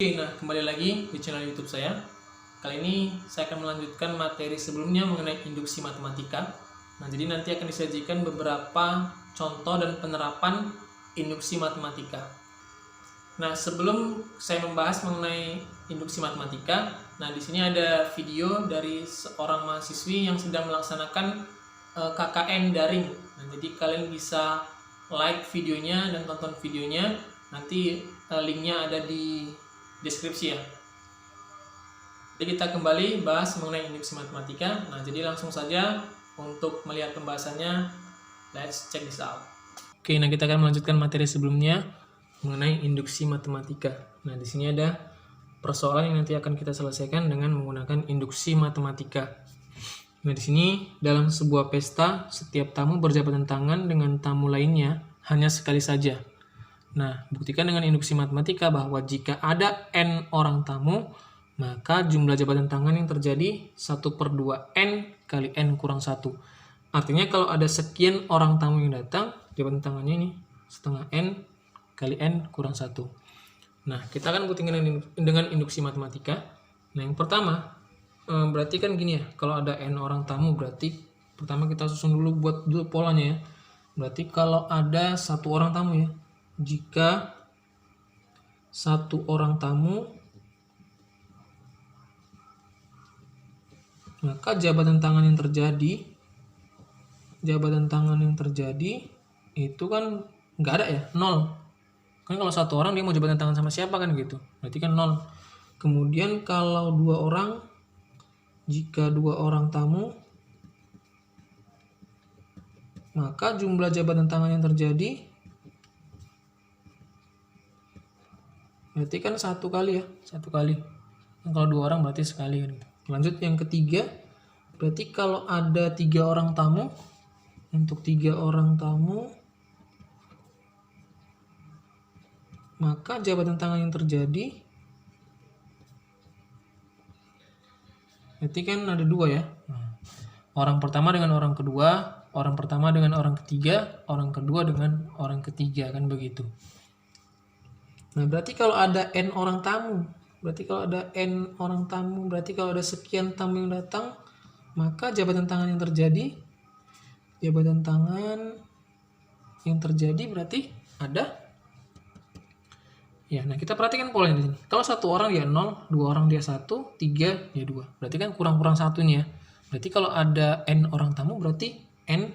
Oke, nah kembali lagi di channel YouTube saya. Kali ini saya akan melanjutkan materi sebelumnya mengenai induksi matematika. Nah, jadi nanti akan disajikan beberapa contoh dan penerapan induksi matematika. Nah, sebelum saya membahas mengenai induksi matematika, nah di sini ada video dari seorang mahasiswi yang sedang melaksanakan KKN daring. Nah, jadi kalian bisa like videonya dan tonton videonya. Nanti linknya ada di deskripsi ya. Jadi kita kembali bahas mengenai induksi matematika. Nah, jadi langsung saja untuk melihat pembahasannya. Let's check this out. Oke, nah kita akan melanjutkan materi sebelumnya mengenai induksi matematika. Nah, di sini ada persoalan yang nanti akan kita selesaikan dengan menggunakan induksi matematika. Nah, di sini dalam sebuah pesta, setiap tamu berjabatan tangan dengan tamu lainnya hanya sekali saja. Nah, buktikan dengan induksi matematika bahwa jika ada N orang tamu, maka jumlah jabatan tangan yang terjadi 1/2 N kali N kurang 1. Artinya kalau ada sekian orang tamu yang datang, jabatan tangannya ini setengah N kali N kurang 1. Nah, kita akan buktikan dengan induksi matematika. Nah, yang pertama, berarti kan gini ya, kalau ada N orang tamu, berarti pertama kita susun dulu buat dulu polanya ya. Berarti kalau ada satu orang tamu ya, jika satu orang tamu, maka jabatan tangan yang terjadi itu kan nggak ada ya, 0. Kan kalau satu orang dia mau jabatan tangan sama siapa kan gitu, berarti kan 0. Kemudian kalau jika dua orang tamu, maka jumlah jabatan tangan yang terjadi berarti kan 1 kali ya, 1 kali. Nah, kalau 2 orang berarti sekali kan. Lanjut yang ketiga, berarti kalau ada 3 orang tamu, untuk 3 orang tamu, maka jabatan tangan yang terjadi berarti kan ada 2 ya. Orang pertama dengan orang kedua, orang pertama dengan orang ketiga, orang kedua dengan orang ketiga, kan begitu. Nah, berarti kalau ada N orang tamu, berarti kalau ada sekian tamu yang datang, maka jabatan tangan yang terjadi berarti ada ya. Nah, kita perhatikan pola ini. Kalau satu orang dia 0, 2 orang dia 1, 3 dia 2. Berarti kan kurang-kurang 1 nih ya. Berarti kalau ada N orang tamu berarti N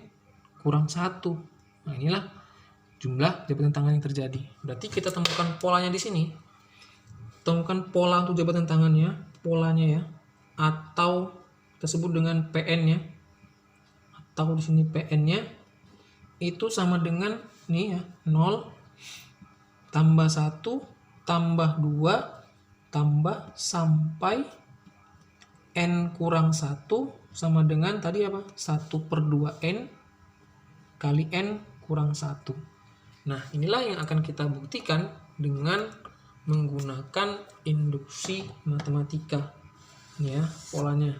kurang 1. Nah, inilah jumlah jabatan tangan yang terjadi. Berarti kita temukan polanya di sini. Temukan pola untuk jabatan tangannya, polanya ya. Atau kita sebut dengan PN-nya. Atau di sini PN-nya itu sama dengan nih ya, 0 tambah 1 tambah 2 tambah sampai N kurang 1 sama dengan tadi apa? 1/2 N kali N kurang 1. Nah, inilah yang akan kita buktikan dengan menggunakan induksi matematika. Ini ya polanya.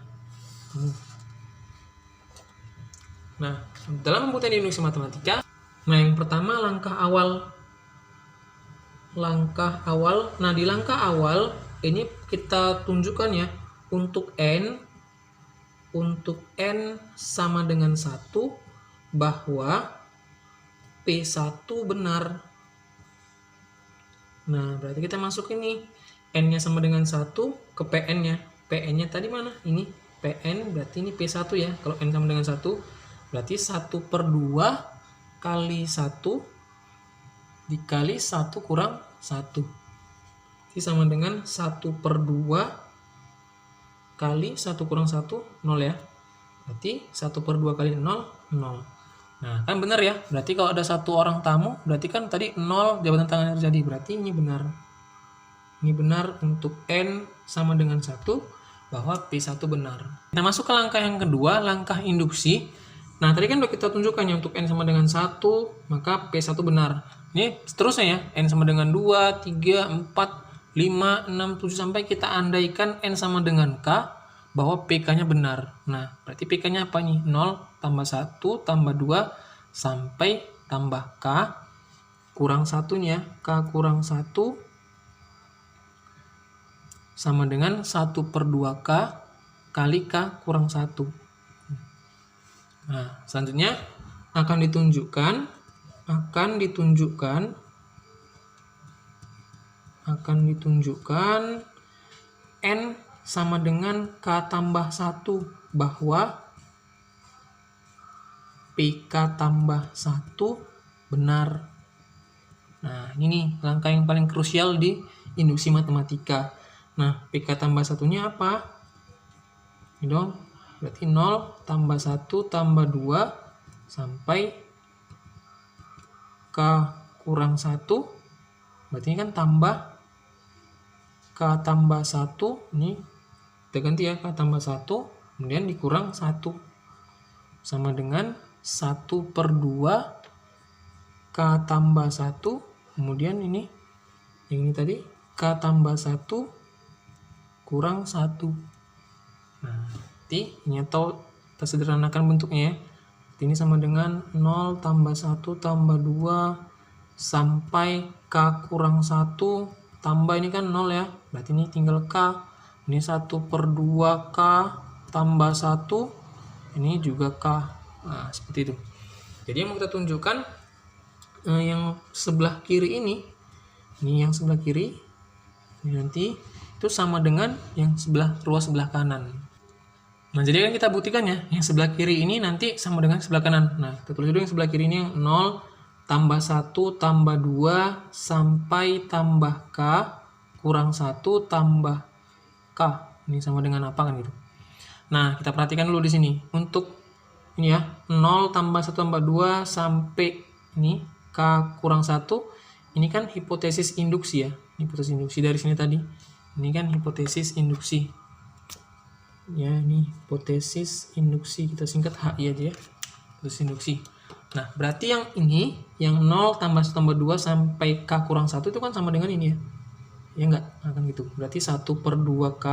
Nah, dalam membuktikan induksi matematika, nah yang pertama langkah awal. Nah, di langkah awal ini kita tunjukkan ya, untuk N sama dengan 1 bahwa P1 benar. Nah, berarti kita masuk ini N-nya sama dengan 1 ke PN-nya. PN-nya tadi mana? Ini PN, berarti ini P1 ya. Kalau N sama dengan 1, berarti 1/2 kali 1 dikali 1 kurang 1. Ini sama dengan 1/2 kali 1 kurang 1, 0 ya. Berarti 1/2 kali 0, 0. Nah, kan benar ya. Berarti kalau ada satu orang tamu, berarti kan tadi 0 jabatan tangan yang terjadi. Berarti ini benar. Ini benar untuk N sama dengan 1 bahwa P1 benar. Kita masuk ke langkah yang kedua, langkah induksi. Nah, tadi kan udah kita tunjukkan ya, untuk N sama dengan 1, maka P1 benar. Ini seterusnya ya, N sama dengan 2, 3, 4, 5, 6, 7, sampai kita andaikan N sama dengan K, bahwa PK-nya benar. Nah, berarti PK-nya apa nih? 0 tambah 1 tambah 2 sampai tambah K kurang 1-nya. K kurang 1 sama dengan 1/2K kali K kurang 1. Nah, selanjutnya akan ditunjukkan N sama dengan K tambah 1 bahwa PK tambah 1 benar. Nah, ini langkah yang paling krusial di induksi matematika. Nah, PK tambah 1-nya apa? Ini dong, berarti 0 tambah 1 tambah 2 sampai K kurang 1. Berarti ini kan tambah K tambah 1. Ini kita ganti ya, K tambah 1, kemudian dikurang 1. Sama dengan 1/2 K tambah 1, kemudian ini yang ini tadi K tambah 1 kurang 1. Nah, nanti ini atau kita sederhanakan bentuknya ya. Ini sama dengan 0 tambah 1 tambah 2 sampai K kurang 1 tambah ini kan 0 ya. Berarti ini tinggal K. Ini 1/2 K tambah 1. Ini juga K. Nah, seperti itu. Jadi yang mau kita tunjukkan yang sebelah kiri ini yang sebelah kiri ini nanti itu sama dengan yang ruas sebelah kanan. Nah, jadi kan kita buktikan ya, yang sebelah kiri ini nanti sama dengan sebelah kanan. Nah, kita tulis dulu yang sebelah kiri ini yang 0 tambah 1 tambah 2 sampai tambah K kurang 1 tambah K. Ini sama dengan apa kan gitu. Nah, kita perhatikan dulu di sini. Untuk ini ya, 0 tambah 1 tambah 2 sampai ini K kurang 1. Ini kan hipotesis induksi ya. Hipotesis induksi dari sini tadi. Ini kan hipotesis induksi. Ya, ini hipotesis induksi. Kita singkat HI aja ya. Hipotesis induksi. Nah, berarti yang ini, yang 0 tambah 1 tambah 2 sampai K kurang 1 itu kan sama dengan ini ya. Ya enggak? Nah, kan gitu. Berarti 1/2K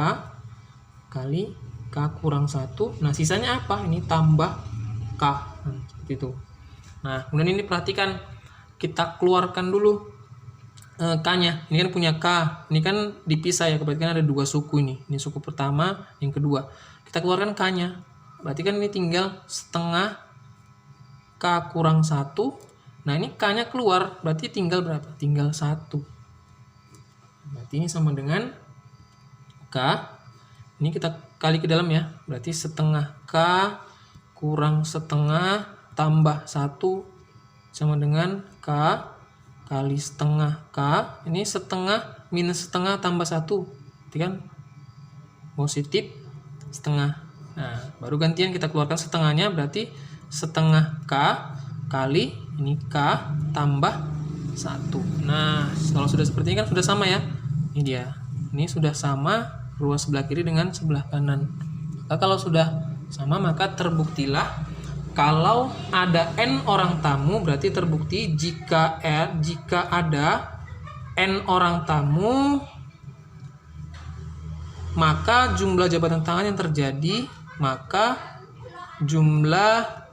kali K kurang 1. Nah, sisanya apa? Ini tambah K. Nah, seperti itu. Nah, kemudian ini perhatikan. Kita keluarkan dulu K-nya. Ini kan punya K. Ini kan dipisah ya. Berarti kan ada dua suku ini. Ini suku pertama, yang kedua. Kita keluarkan K-nya. Berarti kan ini tinggal setengah K kurang 1. Nah, ini K-nya keluar. Berarti tinggal berapa? Tinggal 1. Berarti ini sama dengan K. Ini kita kali ke dalam ya. Berarti setengah K kurang setengah tambah 1 sama dengan K kali setengah K. Ini setengah minus setengah tambah 1. Berarti kan positif setengah. Nah, baru gantian kita keluarkan setengahnya. Berarti setengah K kali ini K tambah 1. Nah, kalau sudah seperti ini kan sudah sama ya. Ini dia. Ini sudah sama ruas sebelah kiri dengan sebelah kanan. Maka kalau sudah sama, maka terbuktilah kalau ada N orang tamu, berarti terbukti jika ada N orang tamu, maka jumlah jabatan tangan yang terjadi, maka jumlah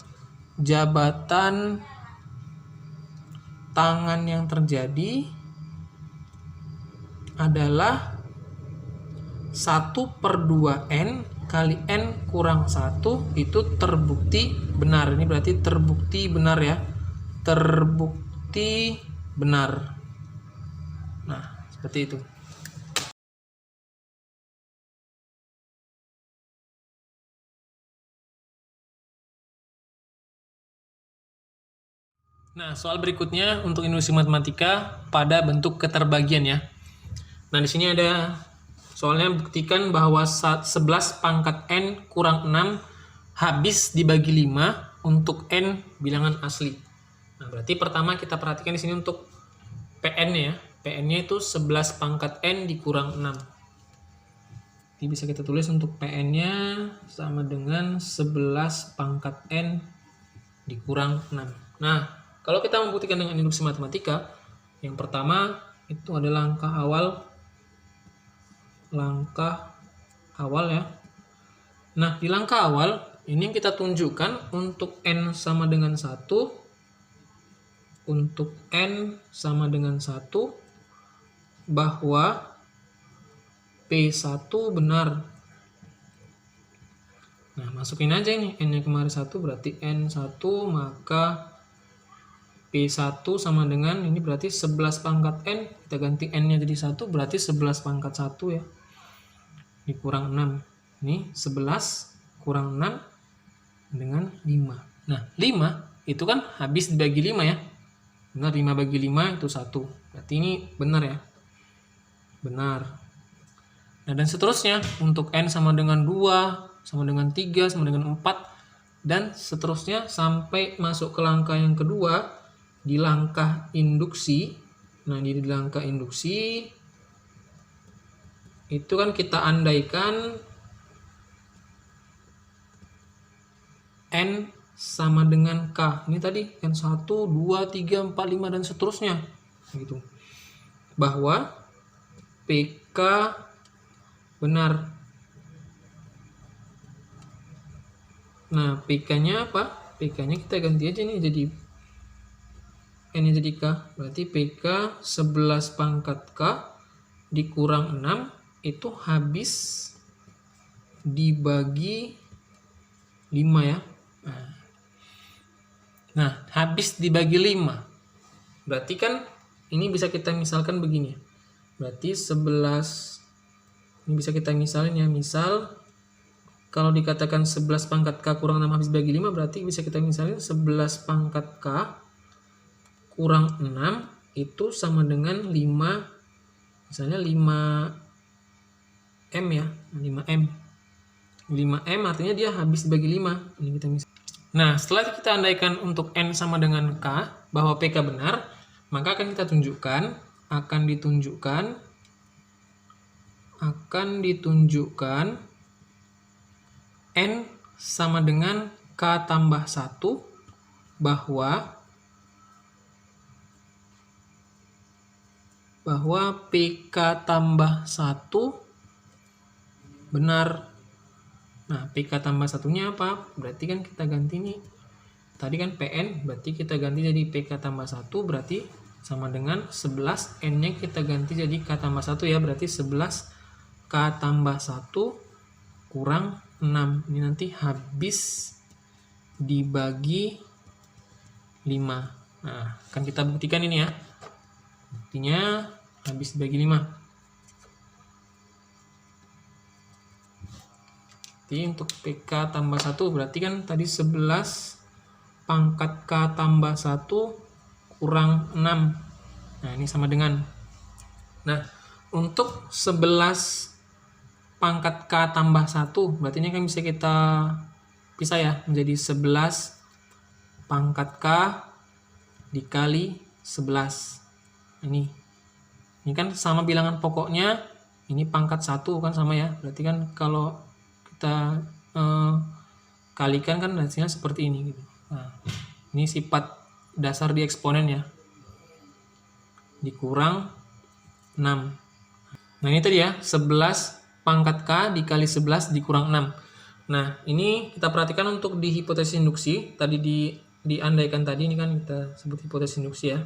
jabatan tangan yang terjadi adalah 1/2N kali N kurang 1 itu terbukti benar. Ini berarti terbukti benar ya. Terbukti benar. Nah, seperti itu. Nah, soal berikutnya untuk induksi matematika pada bentuk keterbagian ya. Nah, di sini ada soalnya buktikan bahwa 11 pangkat N kurang 6 habis dibagi 5 untuk N bilangan asli. Nah, berarti pertama kita perhatikan di sini untuk PN-nya ya. PN-nya itu 11 pangkat N dikurang 6. Ini bisa kita tulis untuk PN-nya sama dengan 11 pangkat N dikurang 6. Nah, kalau kita membuktikan dengan induksi matematika, yang pertama itu adalah langkah awal ya. Nah, di langkah awal ini yang kita tunjukkan untuk N sama dengan 1, untuk N sama dengan 1, bahwa P1 benar. Nah, masukin aja ini, N-nya kemarin 1 berarti N1, maka P1 sama dengan, ini berarti 11 pangkat N, kita ganti N-nya jadi 1, berarti 11 pangkat 1 ya, dikurang 6. Ini 11 kurang 6 dengan 5. Nah, 5 itu kan habis dibagi 5 ya. Benar, 5 bagi 5 itu 1. Berarti ini benar ya. Benar. Nah, dan seterusnya untuk N sama dengan 2, sama dengan 3, sama dengan 4, dan seterusnya sampai masuk ke langkah yang kedua, di langkah induksi. Nah, di langkah induksi itu kan kita andaikan N sama dengan K. Ini tadi kan 1, 2, 3, 4, 5 dan seterusnya gitu. Bahwa PK benar. Nah, PK-nya apa? PK-nya kita ganti aja nih jadi N-nya jadi K. Berarti PK 11 pangkat K dikurang 6 itu habis dibagi 5 ya. Nah, habis dibagi 5. Berarti kan ini bisa kita misalkan begini. Berarti 11, ini bisa kita misalin ya. Misal kalau dikatakan 11 pangkat K kurang 6 habis bagi 5, berarti bisa kita misalin 11 pangkat K kurang 6 itu sama dengan 5, misalnya 5M ya, 5M. 5M artinya dia habis dibagi 5. Ini kita misal. Nah, setelah kita andaikan untuk N sama dengan K, bahwa PK benar, maka akan kita tunjukkan, akan ditunjukkan N sama dengan K tambah 1, bahwa PK tambah 1 benar. Nah, PK tambah 1-nya apa? Berarti kan kita ganti nih. Tadi kan PN, berarti kita ganti jadi PK tambah 1, berarti sama dengan 11. N-nya kita ganti jadi K tambah 1 ya, berarti 11 K tambah 1 kurang 6. Ini nanti habis dibagi 5. Nah, akan kita buktikan ini ya. Buktinya habis dibagi 5. Jadi untuk PK tambah 1 berarti kan tadi 11 pangkat K tambah 1 kurang 6. Nah, ini sama dengan. Nah, untuk 11 pangkat K tambah 1 berarti ini kan bisa kita pisah ya, menjadi 11 pangkat K dikali 11. Ini kan sama bilangan pokoknya, ini pangkat 1 kan sama ya. Berarti kan kalau kita kalikan kan hasilnya seperti ini gitu. Nah, ini sifat dasar di eksponen ya, dikurang 6. Nah, ini tadi ya, 11 pangkat K dikali 11 dikurang 6. Nah, ini kita perhatikan untuk di hipotesis induksi. Tadi diandaikan tadi, ini kan kita sebut hipotesis induksi ya,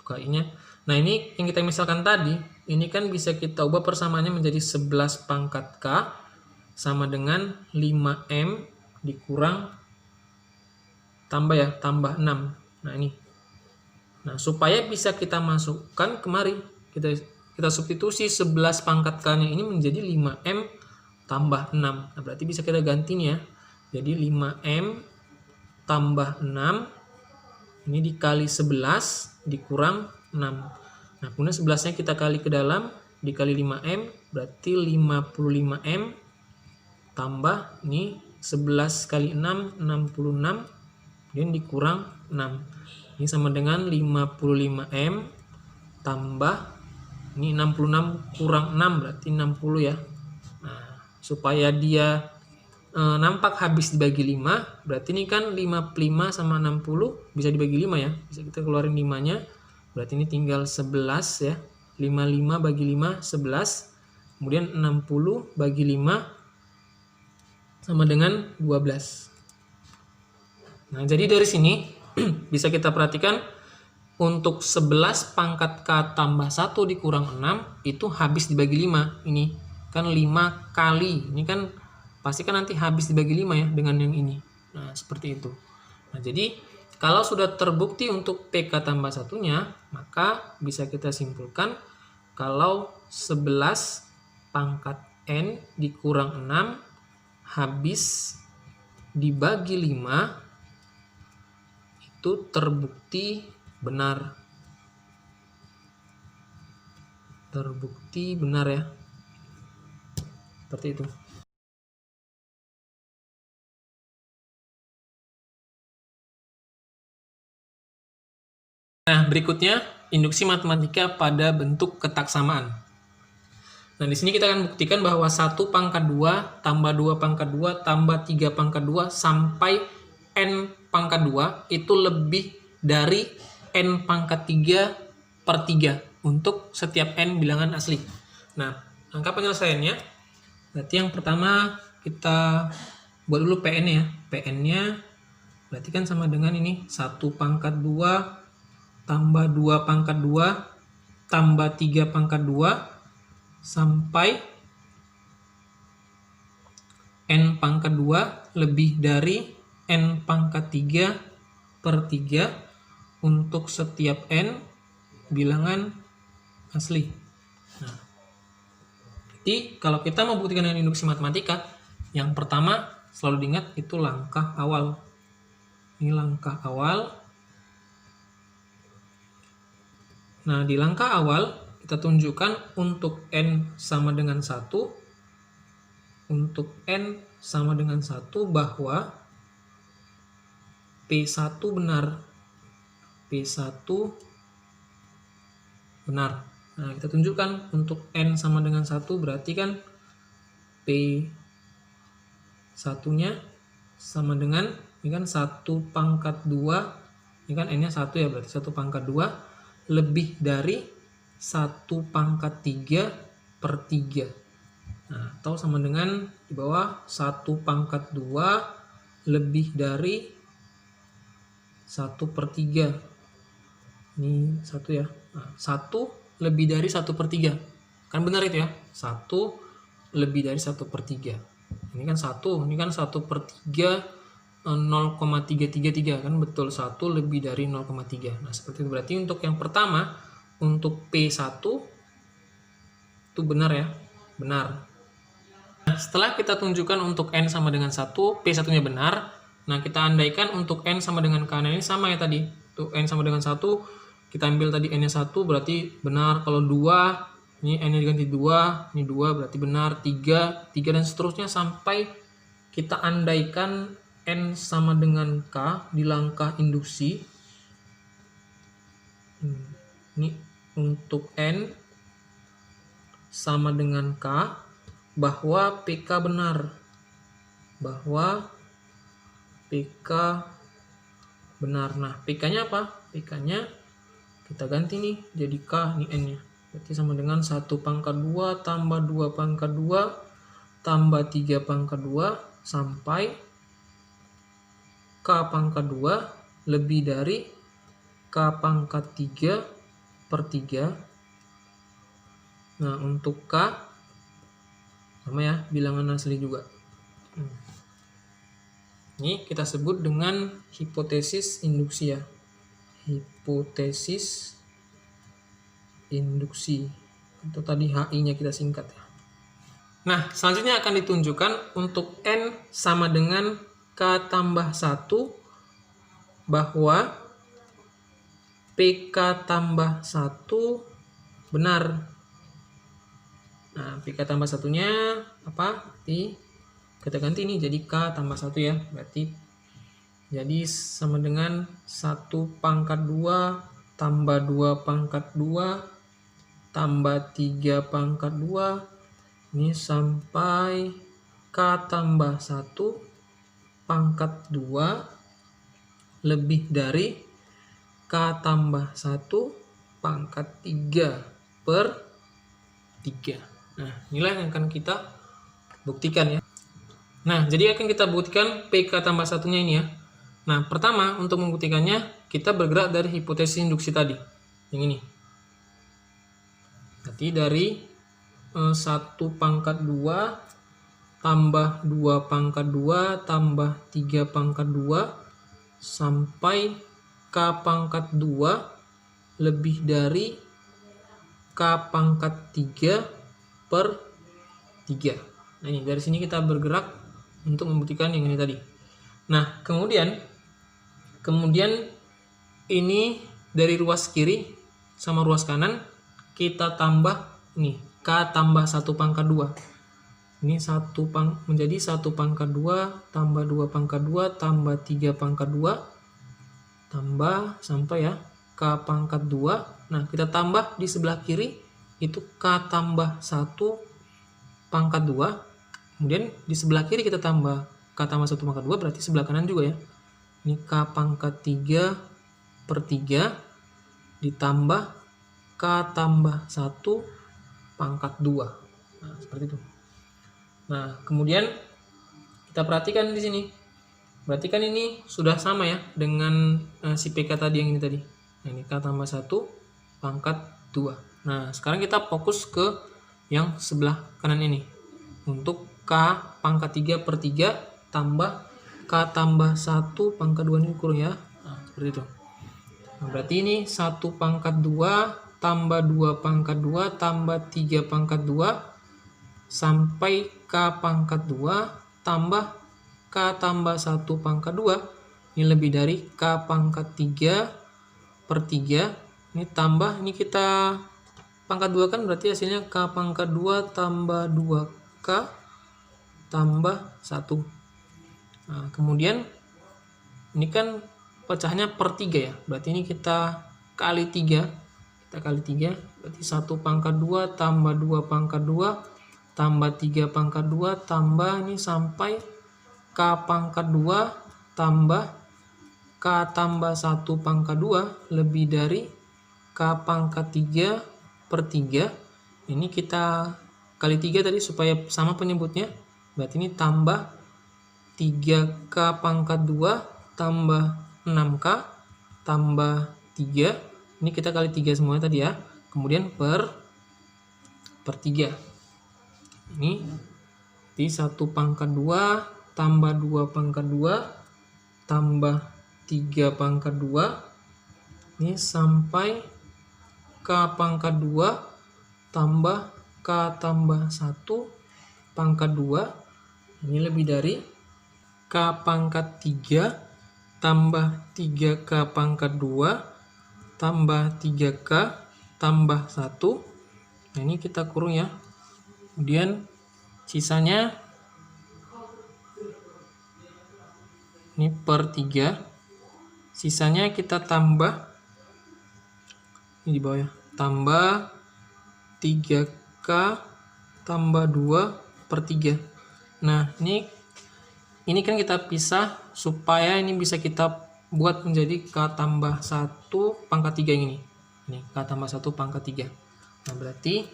KI-nya. Nah, ini yang kita misalkan tadi, ini kan bisa kita ubah persamaannya menjadi 11 pangkat K sama dengan 5M dikurang tambah 6. Nah, ini. Nah, supaya bisa kita masukkan kemari, kita substitusi 11 pangkat K-nya ini menjadi 5M tambah 6. Nah, berarti bisa kita ganti nih ya. Jadi 5M tambah 6 ini dikali 11 dikurang 6. Nah, kemudian 11-nya kita kali ke dalam dikali 5M berarti 55M tambah ini 11 kali 6 66 kemudian dikurang 6. Ini sama dengan 55M tambah ini 66 kurang 6 berarti 60 ya. Nah, supaya dia nampak habis dibagi 5, berarti ini kan 55 sama 60 bisa dibagi 5 ya. Bisa kita keluarin 5-nya. Berarti ini tinggal 11 ya. 55 bagi 5 11. Kemudian 60 bagi 5 sama dengan 12. Nah, jadi dari sini bisa kita perhatikan untuk 11 pangkat K tambah 1 dikurang 6 itu habis dibagi 5 ini. Kan 5 kali. Ini kan pasti kan nanti habis dibagi 5 ya dengan yang ini. Nah, seperti itu. Nah, jadi kalau sudah terbukti untuk PK tambah satunya, maka bisa kita simpulkan kalau 11 pangkat N dikurang 6 habis dibagi 5 itu terbukti benar. Terbukti benar ya. Seperti itu. Nah, berikutnya induksi matematika pada bentuk ketaksamaan. Nah, di sini kita akan buktikan bahwa 1 pangkat 2 tambah 2 pangkat 2 tambah 3 pangkat 2 sampai N pangkat 2 itu lebih dari N pangkat 3 per 3 untuk setiap N bilangan asli. Nah, angka penyelesaiannya, berarti yang pertama kita buat dulu PN ya. PN-nya berarti kan sama dengan ini 1 pangkat 2 tambah 2 pangkat 2 tambah 3 pangkat 2 sampai N pangkat 2 lebih dari N pangkat 3 per 3 untuk setiap N bilangan asli. Nah, jadi kalau kita membuktikan dengan induksi matematika, yang pertama selalu diingat itu langkah awal. Ini langkah awal. Nah, di langkah awal kita tunjukkan untuk N sama dengan 1. Untuk N sama dengan 1 bahwa P1 benar. P1 benar. Nah, kita tunjukkan untuk N sama dengan 1 berarti kan P1-nya sama dengan, ini kan 1 pangkat 2, ini kan N-nya 1 ya, berarti 1 pangkat 2 lebih dari 1 pangkat 3 per 3. Nah, atau sama dengan di bawah 1 pangkat 2 lebih dari 1 per 3. Ini 1 ya. Nah, 1 lebih dari 1 per 3. Kan benar itu ya. 1 lebih dari 1 per 3. Ini kan 1. Ini kan 1 per 3 0,333 kan betul, 1 lebih dari 0,3. Nah, seperti itu. Berarti untuk yang pertama, untuk P1 itu benar ya. Benar. Nah, setelah kita tunjukkan untuk N sama dengan 1, P1-nya benar. Nah, kita andaikan untuk N sama dengan K. Nah, ini sama ya tadi. Untuk N sama dengan 1, kita ambil tadi N-nya 1 berarti benar. Kalau 2, ini N-nya diganti 2, ini 2 berarti benar. 3 dan seterusnya sampai kita andaikan N sama dengan K di langkah induksi. Ini untuk N sama dengan K bahwa PK benar. Bahwa PK benar. Nah, PK-nya apa? PK-nya kita ganti nih jadi K, ini N-nya. Berarti sama dengan 1 pangkat 2 tambah 2 pangkat 2 tambah 3 pangkat 2 sampai K pangkat 2 lebih dari K pangkat 3 per 3. Nah, untuk K sama ya, bilangan asli juga. Ini kita sebut dengan hipotesis induksi ya. Hipotesis induksi. Itu tadi HI-nya kita singkat ya. Nah, selanjutnya akan ditunjukkan untuk N sama dengan K tambah 1 bahwa PK tambah 1 benar. Nah, PK tambah 1-nya apa? Berarti kita ganti ini jadi K tambah 1 ya. Berarti jadi sama dengan 1 pangkat 2 tambah 2 pangkat 2 tambah 3 pangkat 2 ini sampai K tambah 1 pangkat 2 lebih dari K tambah 1 pangkat 3 per 3. Nah, inilah yang akan kita buktikan ya. Nah, jadi akan kita buktikan PK tambah 1-nya ini ya. Nah, pertama untuk membuktikannya kita bergerak dari hipotesis induksi tadi. Yang ini. Berarti dari 1 pangkat 2 tambah 2 pangkat 2 tambah 3 pangkat 2 sampai K pangkat 2 lebih dari K pangkat 3 per 3. Nah ini dari sini kita bergerak untuk membuktikan yang ini tadi. Nah kemudian ini dari ruas kiri sama ruas kanan kita tambah ini K tambah 1 pangkat 2. Ini menjadi 1 pangkat 2 tambah 2 pangkat 2 tambah 3 pangkat 2 tambah sampai ya K pangkat 2. Nah kita tambah di sebelah kiri itu K tambah 1 pangkat 2. Kemudian di sebelah kiri kita tambah K tambah 1 pangkat 2, berarti sebelah kanan juga ya. Ini K pangkat 3 per 3 ditambah K tambah 1 pangkat 2. Nah, seperti itu. Nah, kemudian kita perhatikan di sini. Berarti kan ini sudah sama ya dengan si PK tadi yang ini tadi. Nah, ini K tambah 1 pangkat 2. Nah, sekarang kita fokus ke yang sebelah kanan ini. Untuk K pangkat 3 per 3 tambah K tambah 1 pangkat 2 ini kurang ya. Nah, seperti itu. Nah, berarti ini 1 pangkat 2 tambah 2 pangkat 2 tambah 3 pangkat 2 sampai K pangkat 2 tambah K tambah 1 pangkat 2. Ini lebih dari K pangkat 3 per 3. Ini tambah, ini kita pangkat 2 kan berarti hasilnya K pangkat 2 tambah 2K tambah 1. Nah, kemudian ini kan pecahnya per 3 ya. Berarti ini kita kali 3. Kita kali 3. Berarti 1 pangkat 2 tambah 2 pangkat 2 tambah 3 pangkat 2 tambah ini sampai K pangkat 2 tambah K tambah 1 pangkat 2 lebih dari K pangkat 3 per 3. Ini kita kali 3 tadi supaya sama penyebutnya. Berarti ini tambah 3K pangkat 2 tambah 6K tambah 3. Ini kita kali 3 semuanya tadi ya. Kemudian per 3. Ini di 1 pangkat 2 tambah 2 pangkat 2 tambah 3 pangkat 2. Ini sampai K pangkat 2 tambah K tambah 1 pangkat 2. Ini lebih dari K pangkat 3 tambah 3K pangkat 2 tambah 3K tambah 1. Nah ini kita kurung ya. Kemudian sisanya ini per 3. Sisanya kita tambah ini di bawah ya. Tambah 3K tambah 2 per 3. Nah, ini kan kita pisah supaya ini bisa kita buat menjadi K tambah 1 pangkat 3 ini. Ini K tambah 1 pangkat 3. Nah, berarti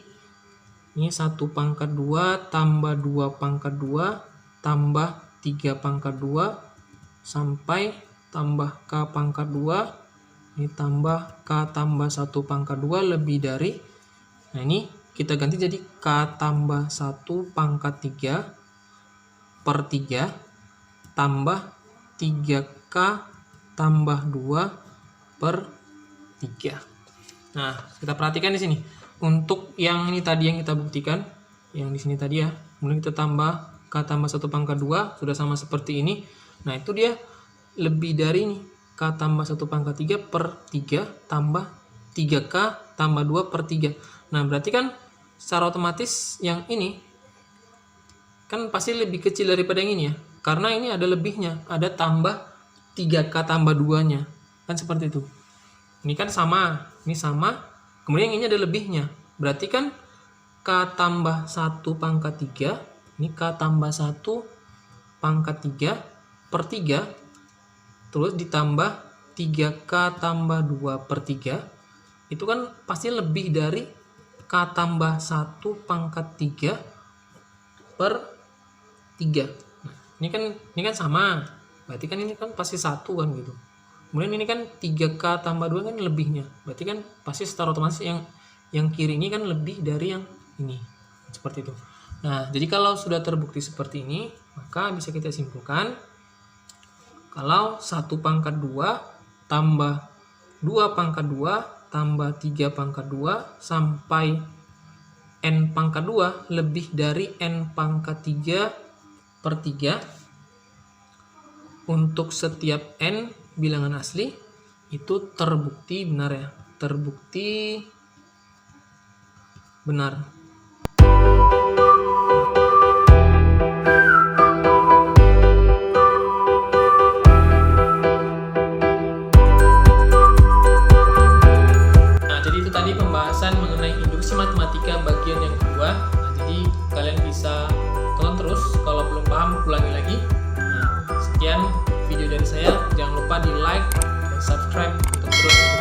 ini 1 pangkat 2 tambah 2 pangkat 2 tambah 3 pangkat 2 sampai tambah K pangkat 2. Ini tambah K tambah 1 pangkat 2 lebih dari. Nah ini kita ganti jadi K tambah 1 pangkat 3 per 3 tambah 3K tambah 2 per 3. Nah kita perhatikan di sini. Untuk yang ini tadi yang kita buktikan, yang di sini tadi ya, kemudian kita tambah K tambah 1 pangkat 2, sudah sama seperti ini. Nah itu dia lebih dari ini, K tambah 1 pangkat 3 per 3 tambah 3K tambah 2 per 3. Nah berarti kan secara otomatis yang ini kan pasti lebih kecil daripada yang ini ya, karena ini ada lebihnya, ada tambah 3K tambah 2-nya, kan seperti itu. Ini kan sama, ini sama. Kemudian yang ini ada lebihnya. Berarti kan K tambah 1 pangkat 3. Ini K tambah 1 pangkat 3 per 3. Terus ditambah 3K tambah 2 per 3. Itu kan pasti lebih dari K tambah 1 pangkat 3 per 3. Nah, ini kan sama. Berarti kan ini kan pasti 1 kan gitu. Kemudian ini kan 3K tambah 2 kan lebihnya. Berarti kan pasti secara otomatis yang kiri ini kan lebih dari yang ini. Seperti itu. Nah, jadi kalau sudah terbukti seperti ini, maka bisa kita simpulkan kalau 1 pangkat 2 tambah 2 pangkat 2 tambah 3 pangkat 2 sampai n pangkat 2 lebih dari n pangkat 3 per 3 untuk setiap n bilangan asli itu terbukti benar ya. Terbukti benar. Pembahasan mengenai induksi matematika bagian yang kedua. Nah, jadi kalian bisa tonton terus, kalau belum paham ulangi lagi. Nah, sekian video dari saya, jangan lupa di like dan subscribe untuk terus